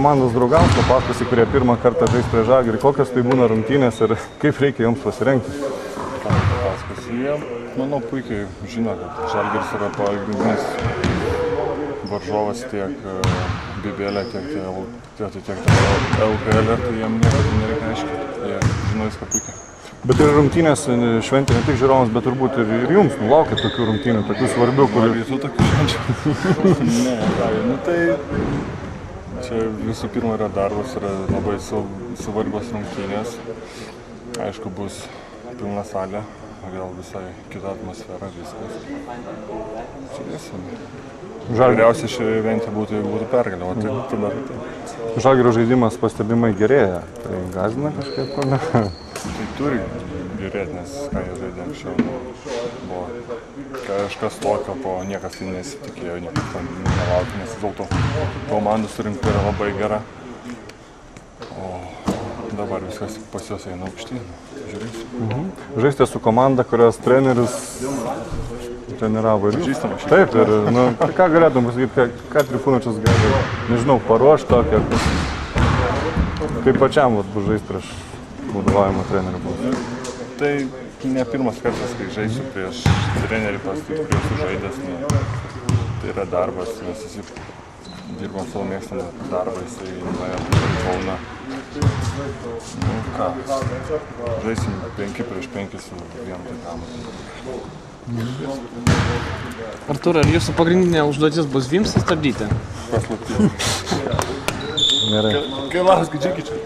komandos draugams, papasakosi, kurie pirmą kartą žais prie Žalgirį, kokios tai būna rungtynės ir kaip reikia joms pasirengti? Papasakosiu, jie, manau, puikiai žino, kad Žalgiris yra pagrindinis varžovas tiek BBL, tiek LKL, tai jiem niekada nereikia aiškinti, jie žino viską puikiai. Bet ir rungtynės šventė ne tik žiūrovams, bet turbūt ir jums laukia tokių rungtynių, tokių svarbių, Ar jūsų tokių švenčių? Ne, nu tai čia visų pirma yra darbas, yra labai svarbios rungtynės. Aišku, bus pilna salė, vėl visai kita atmosfera, viskas. Žiūrėsim. Geriausia šioje evente būtų, jeigu būtų pergalė, o tai tada tai. Žalgirio žaidimas pastebimai gerėja, tai gąsdina kažkaip, ar ne? Tai turi gerėti, nes ką jie žaidė anksčiau, buvo kažkas tokio, po niekas tai nesitikėjo, niekas tam nelaukė, nes vis dėlto komandų surinkta yra labai gera. O dabar viskas pas juos eina aukštyn, žiūrėsim. Žaistė su komanda, kurios treneris treniravo ir jūs. Taip, ir ką galėtum pasakyti, ką Trifunovičius gali, nežinau, paruošti tokią, kaip pačiam bus žaisti prieš vadovavimo trenerių bus. Tai ne pirmas kartas, kai žaisiu prieš trenerį, paskui tikrai esu žaidęs. Tai yra darbas, mes visi dirbam savo mėgstamą darbą, jisai nuėjo į Kauną. Nu ką, žaisim 5-5 su vienu kitam. Artūrai, ar jūsų pagrindinė užduotis bus Vimsą stabdyti? Paslaptis. Gerai. Kai Laras Gidžikičius.